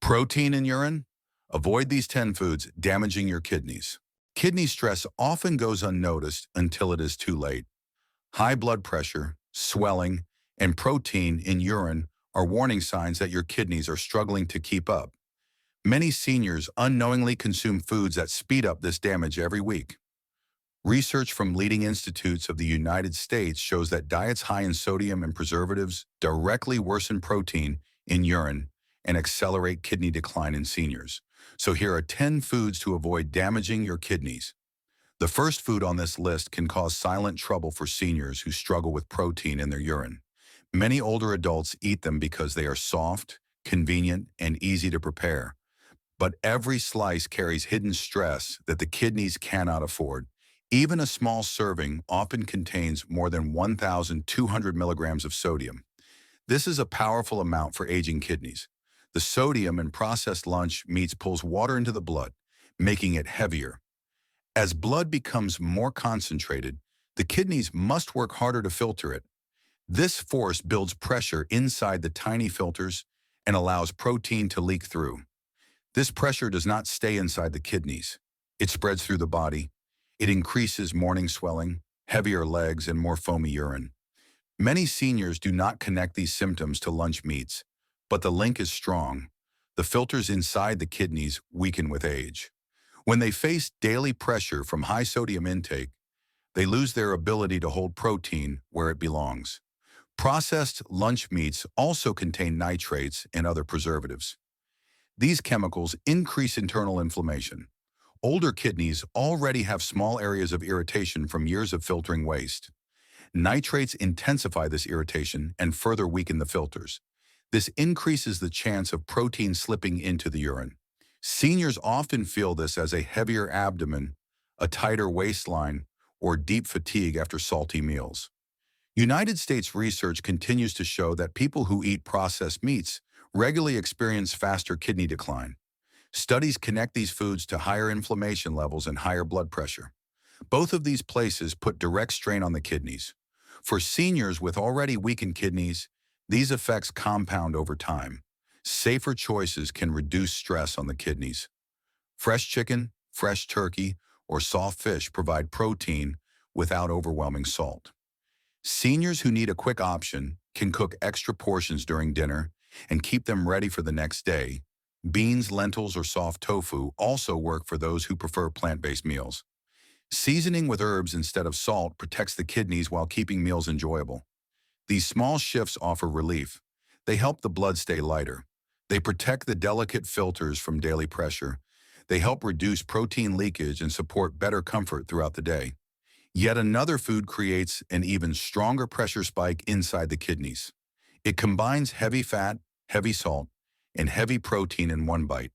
Protein in urine? Avoid these 10 foods damaging your kidneys. Kidney stress often goes unnoticed until it is too late. High blood pressure, swelling, and protein in urine are warning signs that your kidneys are struggling to keep up. Many seniors unknowingly consume foods that speed up this damage every week. Research from leading institutes of the United States shows that diets high in sodium and preservatives directly worsen protein in urine and accelerate kidney decline in seniors. So here are 10 foods to avoid damaging your kidneys. The first food on this list can cause silent trouble for seniors who struggle with protein in their urine. Many older adults eat them because they are soft, convenient, and easy to prepare. But every slice carries hidden stress that the kidneys cannot afford. Even a small serving often contains more than 1,200 milligrams of sodium. This is a powerful amount for aging kidneys. The sodium in processed lunch meats pulls water into the blood, making it heavier. As blood becomes more concentrated, the kidneys must work harder to filter it. This force builds pressure inside the tiny filters and allows protein to leak through. This pressure does not stay inside the kidneys. It spreads through the body. It increases morning swelling, heavier legs, and more foamy urine. Many seniors do not connect these symptoms to lunch meats, but the link is strong. The filters inside the kidneys weaken with age. When they face daily pressure from high sodium intake, they lose their ability to hold protein where it belongs. Processed lunch meats also contain nitrates and other preservatives. These chemicals increase internal inflammation. Older kidneys already have small areas of irritation from years of filtering waste. Nitrates intensify this irritation and further weaken the filters. This increases the chance of protein slipping into the urine. Seniors often feel this as a heavier abdomen, a tighter waistline, or deep fatigue after salty meals. United States research continues to show that people who eat processed meats regularly experience faster kidney decline. Studies connect these foods to higher inflammation levels and higher blood pressure. Both of these places put direct strain on the kidneys. For seniors with already weakened kidneys, these effects compound over time. Safer choices can reduce stress on the kidneys. Fresh chicken, fresh turkey, or soft fish provide protein without overwhelming salt. Seniors who need a quick option can cook extra portions during dinner and keep them ready for the next day. Beans, lentils, or soft tofu also work for those who prefer plant-based meals. Seasoning with herbs instead of salt protects the kidneys while keeping meals enjoyable. These small shifts offer relief. They help the blood stay lighter. They protect the delicate filters from daily pressure. They help reduce protein leakage and support better comfort throughout the day. Yet another food creates an even stronger pressure spike inside the kidneys. It combines heavy fat, heavy salt, and heavy protein in one bite.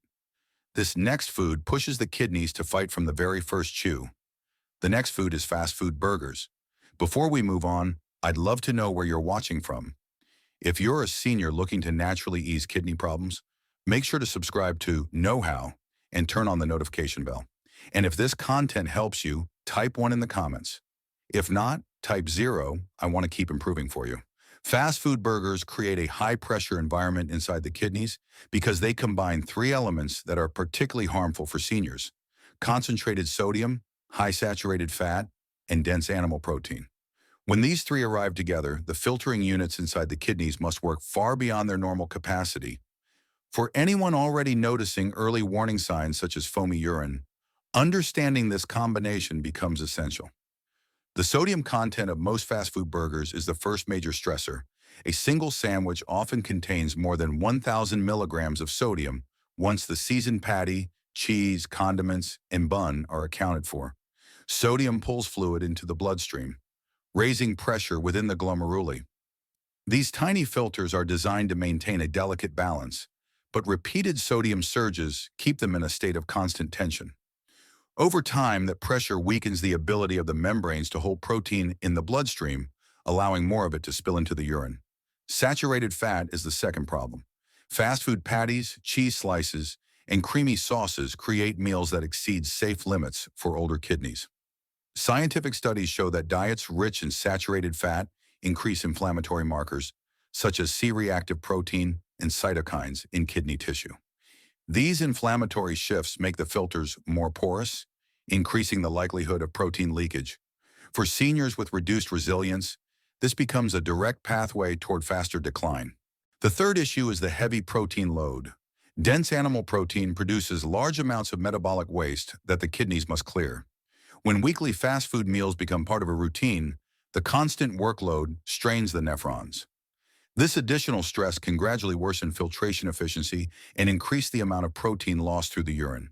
This next food pushes the kidneys to fight from the very first chew. The next food is fast food burgers. Before we move on, I'd love to know where you're watching from. If you're a senior looking to naturally ease kidney problems, make sure to subscribe to Knowhow and turn on the notification bell. And if this content helps you, type 1 in the comments. If not, type 0. I want to keep improving for you. Fast food burgers create a high-pressure environment inside the kidneys because they combine 3 elements that are particularly harmful for seniors: concentrated sodium, high saturated fat, and dense animal protein. When these 3 arrive together, the filtering units inside the kidneys must work far beyond their normal capacity. For anyone already noticing early warning signs such as foamy urine, understanding this combination becomes essential. The sodium content of most fast food burgers is the first major stressor. A single sandwich often contains more than 1,000 milligrams of sodium once the seasoned patty, cheese, condiments, and bun are accounted for. Sodium pulls fluid into the bloodstream, raising pressure within the glomeruli. These tiny filters are designed to maintain a delicate balance, but repeated sodium surges keep them in a state of constant tension. Over time, that pressure weakens the ability of the membranes to hold protein in the bloodstream, allowing more of it to spill into the urine. Saturated fat is the second problem. Fast food patties, cheese slices, and creamy sauces create meals that exceed safe limits for older kidneys. Scientific studies show that diets rich in saturated fat increase inflammatory markers, such as C-reactive protein and cytokines in kidney tissue. These inflammatory shifts make the filters more porous, increasing the likelihood of protein leakage. For seniors with reduced resilience, this becomes a direct pathway toward faster decline. The third issue is the heavy protein load. Dense animal protein produces large amounts of metabolic waste that the kidneys must clear. When weekly fast food meals become part of a routine, the constant workload strains the nephrons. This additional stress can gradually worsen filtration efficiency and increase the amount of protein lost through the urine.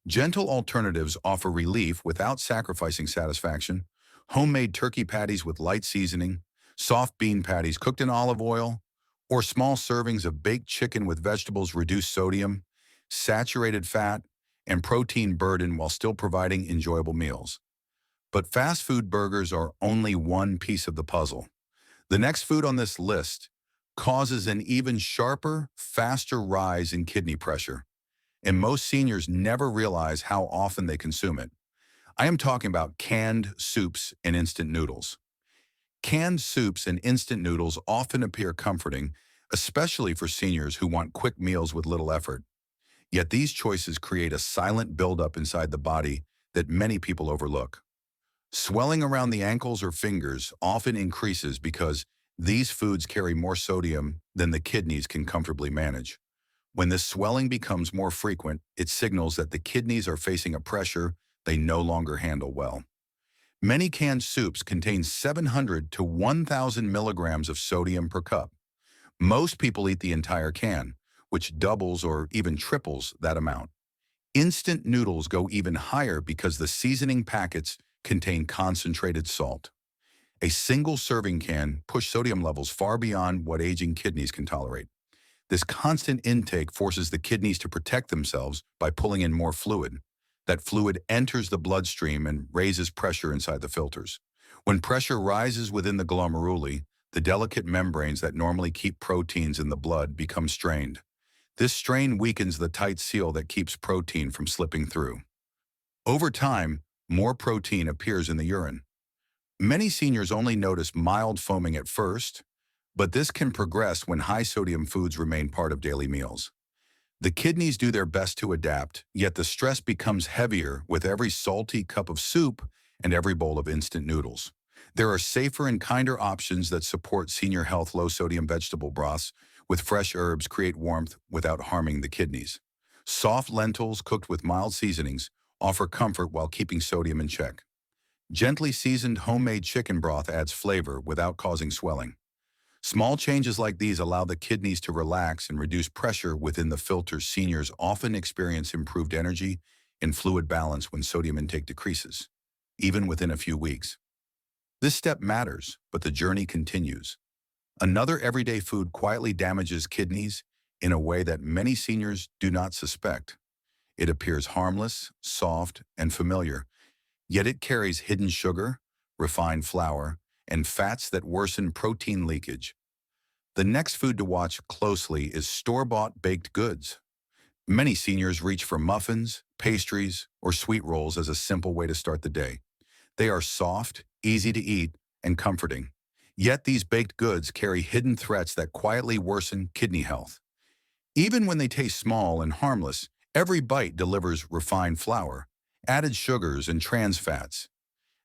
Gentle alternatives offer relief without sacrificing satisfaction. Homemade turkey patties with light seasoning, soft bean patties cooked in olive oil, or small servings of baked chicken with vegetables reduce sodium, saturated fat, and protein burden while still providing enjoyable meals. But fast food burgers are only one piece of the puzzle. The next food on this list causes an even sharper, faster rise in kidney pressure, and most seniors never realize how often they consume it. I am talking about canned soups and instant noodles. Canned soups and instant noodles often appear comforting, especially for seniors who want quick meals with little effort. Yet these choices create a silent buildup inside the body that many people overlook. Swelling around the ankles or fingers often increases because these foods carry more sodium than the kidneys can comfortably manage. When this swelling becomes more frequent, it signals that the kidneys are facing a pressure they no longer handle well. Many canned soups contain 700 to 1,000 milligrams of sodium per cup. Most people eat the entire can, which doubles or even triples that amount. Instant noodles go even higher because the seasoning packets contain concentrated salt. A single serving can push sodium levels far beyond what aging kidneys can tolerate. This constant intake forces the kidneys to protect themselves by pulling in more fluid. That fluid enters the bloodstream and raises pressure inside the filters. When pressure rises within the glomeruli, the delicate membranes that normally keep proteins in the blood become strained. This strain weakens the tight seal that keeps protein from slipping through. Over time, more protein appears in the urine. Many seniors only notice mild foaming at first, but this can progress when high-sodium foods remain part of daily meals. The kidneys do their best to adapt, yet the stress becomes heavier with every salty cup of soup and every bowl of instant noodles. There are safer and kinder options that support senior health. Low-sodium vegetable broths with fresh herbs create warmth without harming the kidneys. Soft lentils cooked with mild seasonings offer comfort while keeping sodium in check. Gently seasoned homemade chicken broth adds flavor without causing swelling. Small changes like these allow the kidneys to relax and reduce pressure within the filters. Seniors often experience improved energy and fluid balance when sodium intake decreases, even within a few weeks. This step matters, but the journey continues. Another everyday food quietly damages kidneys in a way that many seniors do not suspect. It appears harmless, soft, and familiar, yet it carries hidden sugar, refined flour, and fats that worsen protein leakage. The next food to watch closely is store-bought baked goods. Many seniors reach for muffins, pastries, or sweet rolls as a simple way to start the day. They are soft, easy to eat, and comforting. Yet these baked goods carry hidden threats that quietly worsen kidney health. Even when they taste small and harmless, every bite delivers refined flour, added sugars, and trans fats.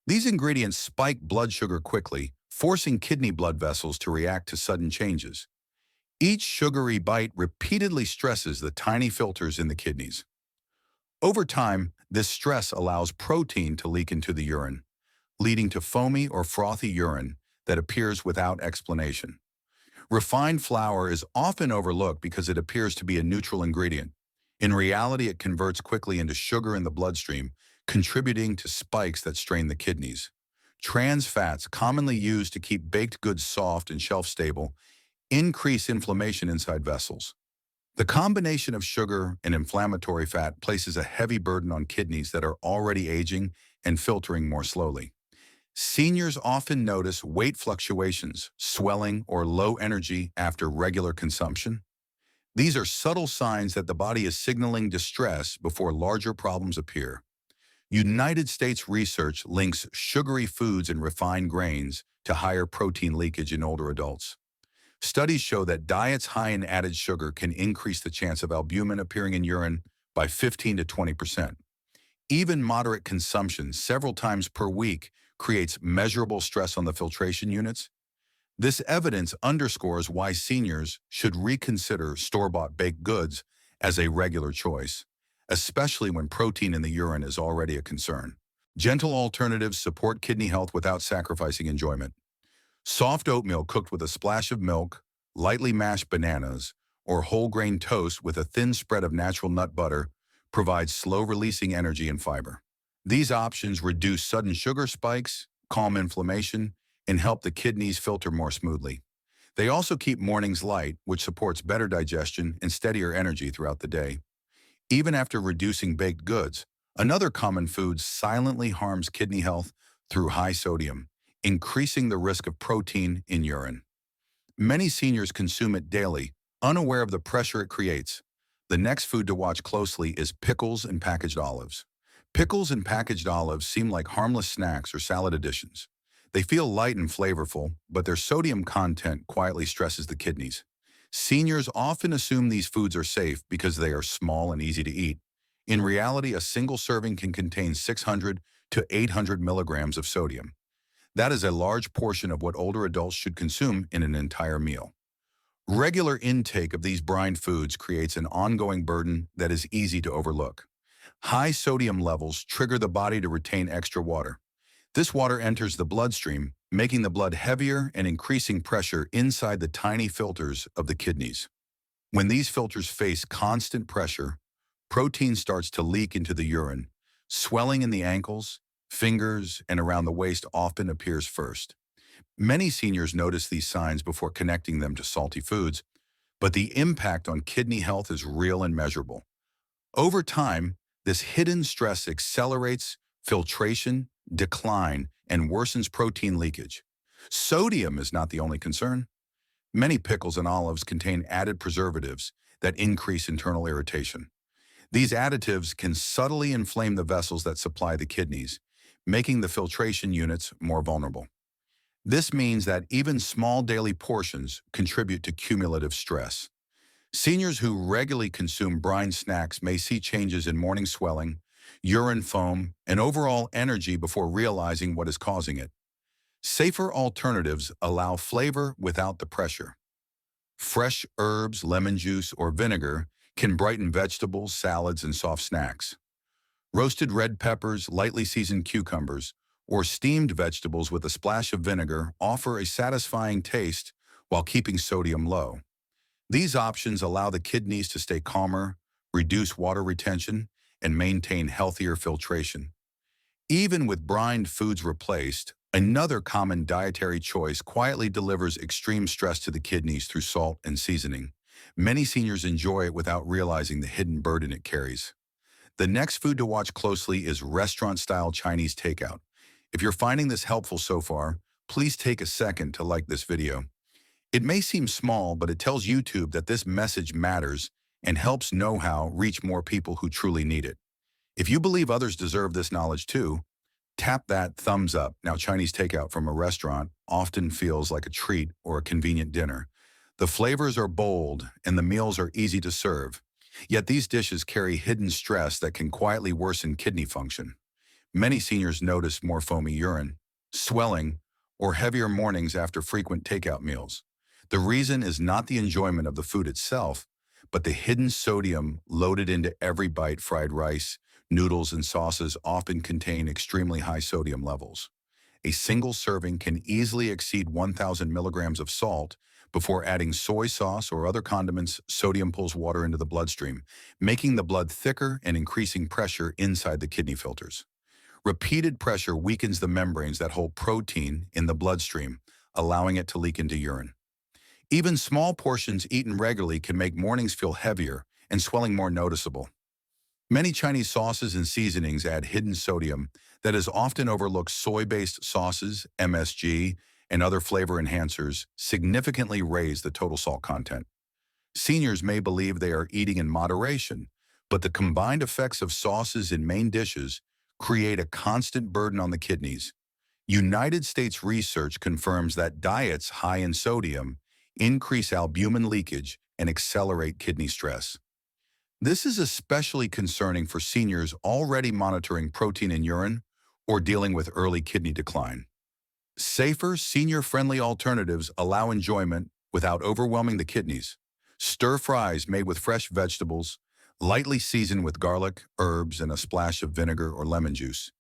These ingredients spike blood sugar quickly, forcing kidney blood vessels to react to sudden changes. Each sugary bite repeatedly stresses the tiny filters in the kidneys. Over time, this stress allows protein to leak into the urine, leading to foamy or frothy urine that appears without explanation. Refined flour is often overlooked because it appears to be a neutral ingredient. In reality, it converts quickly into sugar in the bloodstream, contributing to spikes that strain the kidneys. Trans fats, commonly used to keep baked goods soft and shelf-stable, increase inflammation inside vessels. The combination of sugar and inflammatory fat places a heavy burden on kidneys that are already aging and filtering more slowly. Seniors often notice weight fluctuations, swelling, or low energy after regular consumption. These are subtle signs that the body is signaling distress before larger problems appear. United States research links sugary foods and refined grains to higher protein leakage in older adults. Studies show that diets high in added sugar can increase the chance of albumin appearing in urine by 15 to 20%. Even moderate consumption several times per week creates measurable stress on the filtration units. This evidence underscores why seniors should reconsider store-bought baked goods as a regular choice, especially when protein in the urine is already a concern. Gentle alternatives support kidney health without sacrificing enjoyment. Soft oatmeal cooked with a splash of milk, lightly mashed bananas, or whole grain toast with a thin spread of natural nut butter provides slow-releasing energy and fiber. These options reduce sudden sugar spikes, calm inflammation, and help the kidneys filter more smoothly. They also keep mornings light, which supports better digestion and steadier energy throughout the day. Even after reducing baked goods, another common food silently harms kidney health through high sodium, increasing the risk of protein in urine. Many seniors consume it daily, unaware of the pressure it creates. The next food to watch closely is pickles and packaged olives. Pickles and packaged olives seem like harmless snacks or salad additions. They feel light and flavorful, but their sodium content quietly stresses the kidneys. Seniors often assume these foods are safe because they are small and easy to eat. In reality, a single serving can contain 600 to 800 milligrams of sodium. That is a large portion of what older adults should consume in an entire meal. Regular intake of these brined foods creates an ongoing burden that is easy to overlook. High sodium levels trigger the body to retain extra water. This water enters the bloodstream, making the blood heavier and increasing pressure inside the tiny filters of the kidneys. When these filters face constant pressure, protein starts to leak into the urine. Swelling in the ankles, fingers, and around the waist often appears first. Many seniors notice these signs before connecting them to salty foods, but the impact on kidney health is real and measurable. Over time, this hidden stress accelerates filtration, decline, and worsens protein leakage. Sodium is not the only concern. Many pickles and olives contain added preservatives that increase internal irritation. These additives can subtly inflame the vessels that supply the kidneys, making the filtration units more vulnerable. This means that even small daily portions contribute to cumulative stress. Seniors who regularly consume brine snacks may see changes in morning swelling, urine foam, and overall energy before realizing what is causing it. Safer alternatives allow flavor without the pressure. Fresh herbs, lemon juice, or vinegar can brighten vegetables, salads, and soft snacks. Roasted red peppers, lightly seasoned cucumbers, or steamed vegetables with a splash of vinegar offer a satisfying taste while keeping sodium low. These options allow the kidneys to stay calmer, reduce water retention, and maintain healthier filtration. Even with brined foods replaced, another common dietary choice quietly delivers extreme stress to the kidneys through salt and seasoning. Many seniors enjoy it without realizing the hidden burden it carries. The next food to watch closely is restaurant-style Chinese takeout. If you're finding this helpful so far, please take a second to like this video. It may seem small, but it tells YouTube that this message matters and helps Knowhow reach more people who truly need it. If you believe others deserve this knowledge too, tap that thumbs up. Now, Chinese takeout from a restaurant often feels like a treat or a convenient dinner. The flavors are bold and the meals are easy to serve. Yet these dishes carry hidden stress that can quietly worsen kidney function. Many seniors notice more foamy urine, swelling, or heavier mornings after frequent takeout meals. The reason is not the enjoyment of the food itself, but the hidden sodium loaded into every bite. Fried rice, noodles, and sauces often contain extremely high sodium levels. A single serving can easily exceed 1,000 milligrams of salt. Before adding soy sauce or other condiments, sodium pulls water into the bloodstream, making the blood thicker and increasing pressure inside the kidney filters. Repeated pressure weakens the membranes that hold protein in the bloodstream, allowing it to leak into urine. Even small portions eaten regularly can make mornings feel heavier and swelling more noticeable. Many Chinese sauces and seasonings add hidden sodium that is often overlooked. Soy-based sauces, MSG, and other flavor enhancers significantly raise the total salt content. Seniors may believe they are eating in moderation, but the combined effects of sauces in main dishes create a constant burden on the kidneys. United States research confirms that diets high in sodium, increase albumin leakage, and accelerate kidney stress. This is especially concerning for seniors already monitoring protein in urine or dealing with early kidney decline. Safer, senior-friendly alternatives allow enjoyment without overwhelming the kidneys. Stir fries made with fresh vegetables, lightly seasoned with garlic, herbs, and a splash of vinegar or lemon juice.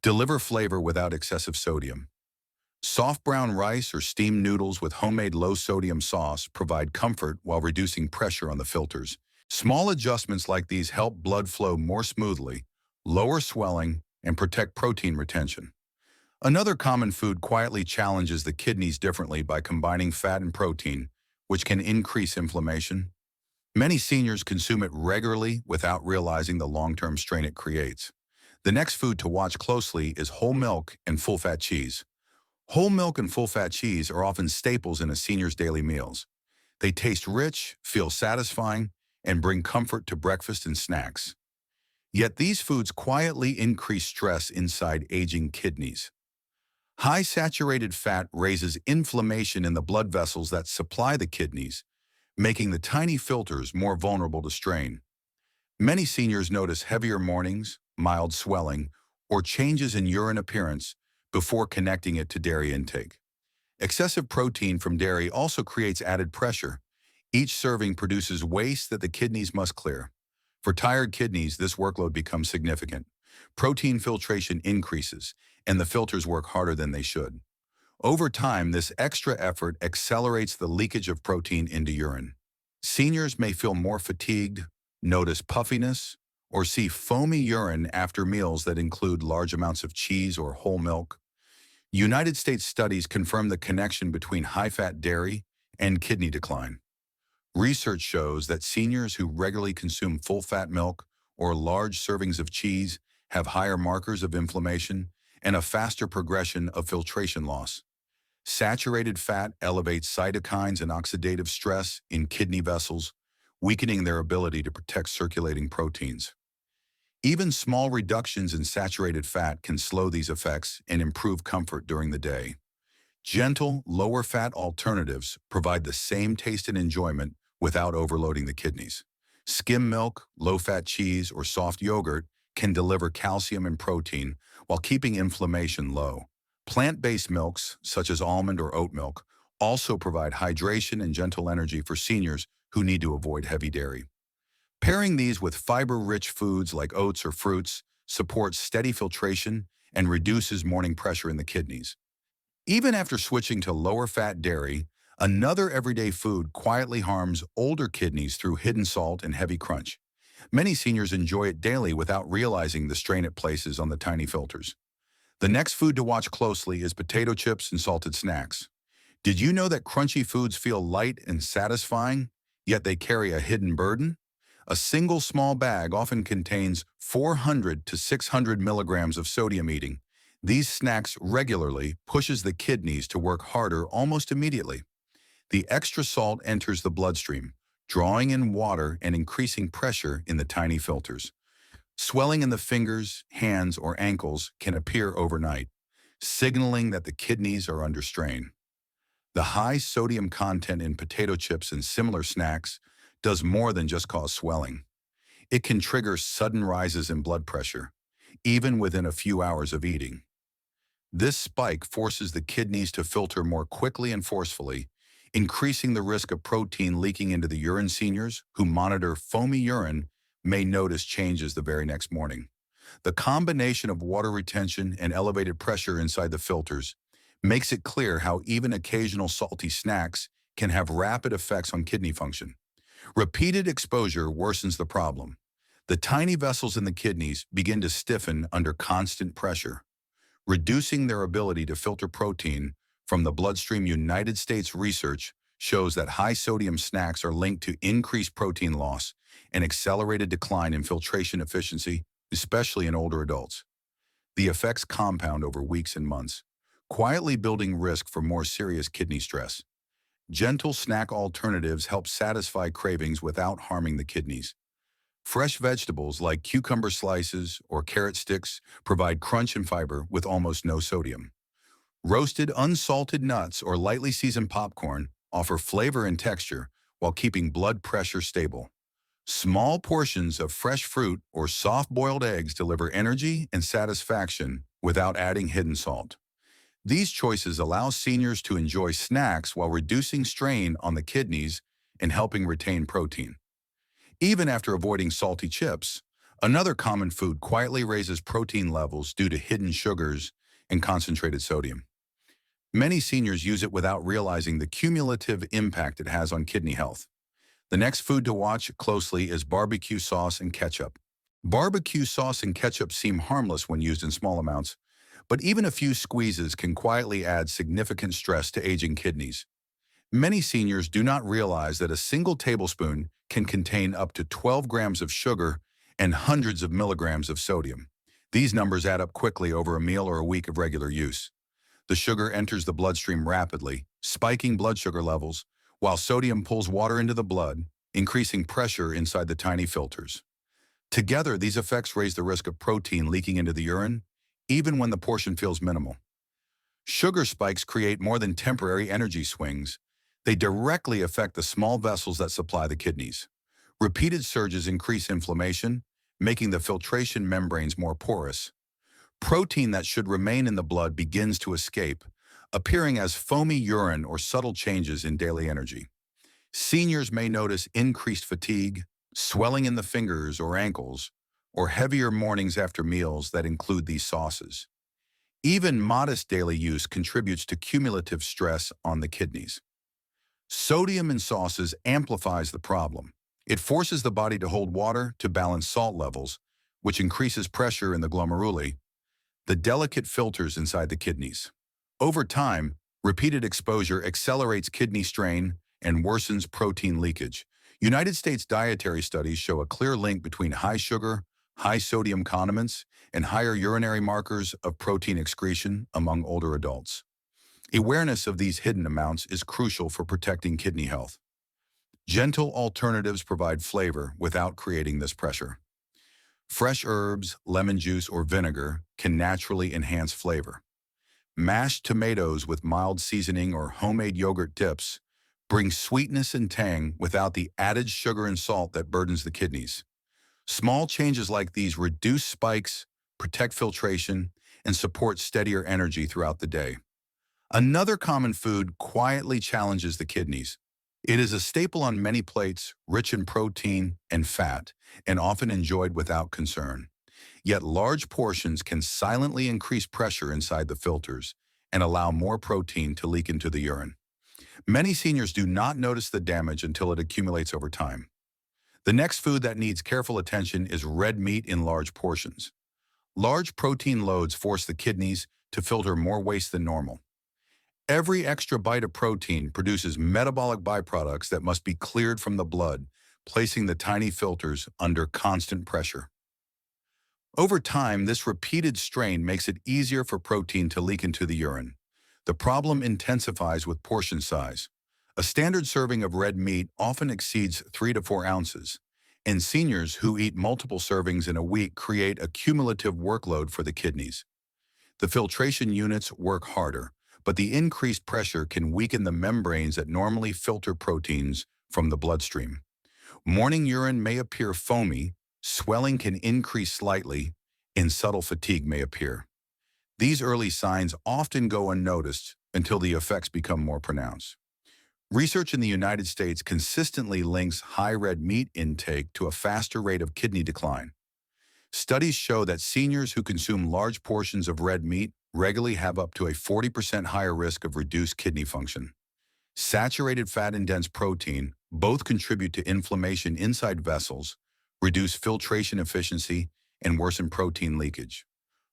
Deliver flavor without excessive sodium. Soft brown rice or steamed noodles with homemade low-sodium sauce provide comfort while reducing pressure on the filters. Small adjustments like these help blood flow more smoothly, lower swelling, and protect protein retention. Another common food quietly challenges the kidneys differently by combining fat and protein, which can increase inflammation. Many seniors consume it regularly without realizing the long-term strain it creates. The next food to watch closely is whole milk and full-fat cheese. Whole milk and full-fat cheese are often staples in a senior's daily meals. They taste rich, feel satisfying, and bring comfort to breakfast and snacks. Yet these foods quietly increase stress inside aging kidneys. High saturated fat raises inflammation in the blood vessels that supply the kidneys, making the tiny filters more vulnerable to strain. Many seniors notice heavier mornings, mild swelling, or changes in urine appearance before connecting it to dairy intake. Excessive protein from dairy also creates added pressure. Each serving produces waste that the kidneys must clear. For tired kidneys, this workload becomes significant. Protein filtration increases, and the filters work harder than they should. Over time, this extra effort accelerates the leakage of protein into urine. Seniors may feel more fatigued, notice puffiness, or see foamy urine after meals that include large amounts of cheese or whole milk. United States studies confirm the connection between high-fat dairy and kidney decline. Research shows that seniors who regularly consume full-fat milk or large servings of cheese have higher markers of inflammation and a faster progression of filtration loss. Saturated fat elevates cytokines and oxidative stress in kidney vessels, weakening their ability to protect circulating proteins. Even small reductions in saturated fat can slow these effects and improve comfort during the day. Gentle, lower-fat alternatives provide the same taste and enjoyment without overloading the kidneys. Skim milk, low-fat cheese, or soft yogurt can deliver calcium and protein while keeping inflammation low. Plant-based milks, such as almond or oat milk, also provide hydration and gentle energy for seniors who need to avoid heavy dairy. Pairing these with fiber-rich foods like oats or fruits supports steady filtration and reduces morning pressure in the kidneys. Even after switching to lower-fat dairy, another everyday food quietly harms older kidneys through hidden salt and heavy crunch. Many seniors enjoy it daily without realizing the strain it places on the tiny filters. The next food to watch closely is potato chips and salted snacks. Did you know that crunchy foods feel light and satisfying, yet they carry a hidden burden? A single small bag often contains 400 to 600 milligrams of sodium eating. These snacks regularly pushes the kidneys to work harder almost immediately. The extra salt enters the bloodstream, drawing in water and increasing pressure in the tiny filters. Swelling in the fingers, hands, or ankles can appear overnight, signaling that the kidneys are under strain. The high sodium content in potato chips and similar snacks does more than just cause swelling. It can trigger sudden rises in blood pressure, even within a few hours of eating. This spike forces the kidneys to filter more quickly and forcefully, increasing the risk of protein leaking into the urine. Seniors who monitor foamy urine may notice changes the very next morning. The combination of water retention and elevated pressure inside the filters makes it clear how even occasional salty snacks can have rapid effects on kidney function. Repeated exposure worsens the problem. The tiny vessels in the kidneys begin to stiffen under constant pressure, reducing their ability to filter protein from the bloodstream. United States research shows that high-sodium snacks are linked to increased protein loss and accelerated decline in filtration efficiency, especially in older adults. The effects compound over weeks and months, quietly building risk for more serious kidney stress. Gentle snack alternatives help satisfy cravings without harming the kidneys. Fresh vegetables like cucumber slices or carrot sticks provide crunch and fiber with almost no sodium. Roasted, unsalted nuts or lightly seasoned popcorn offer flavor and texture while keeping blood pressure stable. Small portions of fresh fruit or soft-boiled eggs deliver energy and satisfaction without adding hidden salt. These choices allow seniors to enjoy snacks while reducing strain on the kidneys and helping retain protein. Even after avoiding salty chips, another common food quietly raises protein levels due to hidden sugars and concentrated sodium. Many seniors use it without realizing the cumulative impact it has on kidney health. The next food to watch closely is barbecue sauce and ketchup. Barbecue sauce and ketchup seem harmless when used in small amounts, but even a few squeezes can quietly add significant stress to aging kidneys. Many seniors do not realize that a single tablespoon can contain up to 12 grams of sugar and hundreds of milligrams of sodium. These numbers add up quickly over a meal or a week of regular use. The sugar enters the bloodstream rapidly, spiking blood sugar levels, while sodium pulls water into the blood, increasing pressure inside the tiny filters. Together, these effects raise the risk of protein leaking into the urine, even when the portion feels minimal. Sugar spikes create more than temporary energy swings. They directly affect the small vessels that supply the kidneys. Repeated surges increase inflammation, making the filtration membranes more porous. Protein that should remain in the blood begins to escape, appearing as foamy urine or subtle changes in daily energy. Seniors may notice increased fatigue, swelling in the fingers or ankles, or heavier mornings after meals that include these sauces. Even modest daily use contributes to cumulative stress on the kidneys. Sodium in sauces amplifies the problem. It forces the body to hold water to balance salt levels, which increases pressure in the glomeruli, the delicate filters inside the kidneys. Over time, repeated exposure accelerates kidney strain and worsens protein leakage. United States dietary studies show a clear link between high sugar, high sodium condiments, and higher urinary markers of protein excretion among older adults. Awareness of these hidden amounts is crucial for protecting kidney health. Gentle alternatives provide flavor without creating this pressure. Fresh herbs, lemon juice, or vinegar can naturally enhance flavor. Mashed tomatoes with mild seasoning or homemade yogurt dips bring sweetness and tang without the added sugar and salt that burdens the kidneys. Small changes like these reduce spikes, protect filtration, and support steadier energy throughout the day. Another common food quietly challenges the kidneys. It is a staple on many plates, rich in protein and fat, and often enjoyed without concern. Yet large portions can silently increase pressure inside the filters and allow more protein to leak into the urine. Many seniors do not notice the damage until it accumulates over time. The next food that needs careful attention is red meat in large portions. Large protein loads force the kidneys to filter more waste than normal. Every extra bite of protein produces metabolic byproducts that must be cleared from the blood, placing the tiny filters under constant pressure. Over time, this repeated strain makes it easier for protein to leak into the urine. The problem intensifies with portion size. A standard serving of red meat often exceeds 3 to 4 ounces, and seniors who eat multiple servings in a week create a cumulative workload for the kidneys. The filtration units work harder, but the increased pressure can weaken the membranes that normally filter proteins from the bloodstream. Morning urine may appear foamy, swelling can increase slightly, and subtle fatigue may appear. These early signs often go unnoticed until the effects become more pronounced. Research in the United States consistently links high red meat intake to a faster rate of kidney decline. Studies show that seniors who consume large portions of red meat regularly have up to a 40% higher risk of reduced kidney function. Saturated fat and dense protein both contribute to inflammation inside vessels, reduce filtration efficiency, and worsen protein leakage.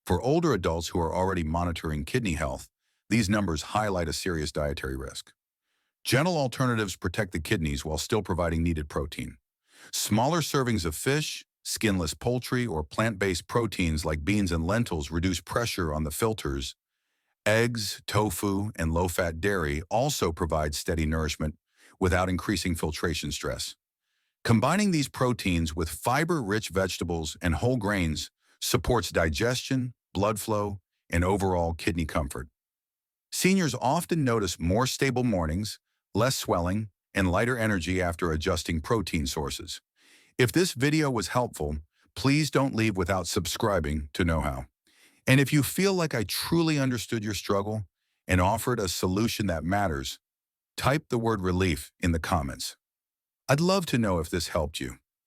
For older adults who are already monitoring kidney health, these numbers highlight a serious dietary risk. Gentle alternatives protect the kidneys while still providing needed protein. Smaller servings of fish, skinless poultry, or plant-based proteins like beans and lentils reduce pressure on the filters. Eggs, tofu, and low-fat dairy also provide steady nourishment without increasing filtration stress. Combining these proteins with fiber-rich vegetables and whole grains supports digestion, blood flow, and overall kidney comfort. Seniors often notice more stable mornings, less swelling, and lighter energy after adjusting protein sources. If this video was helpful, please don't leave without subscribing to Knowhow. And if you feel like I truly understood your struggle and offered a solution that matters, type the word relief in the comments. I'd love to know if this helped you.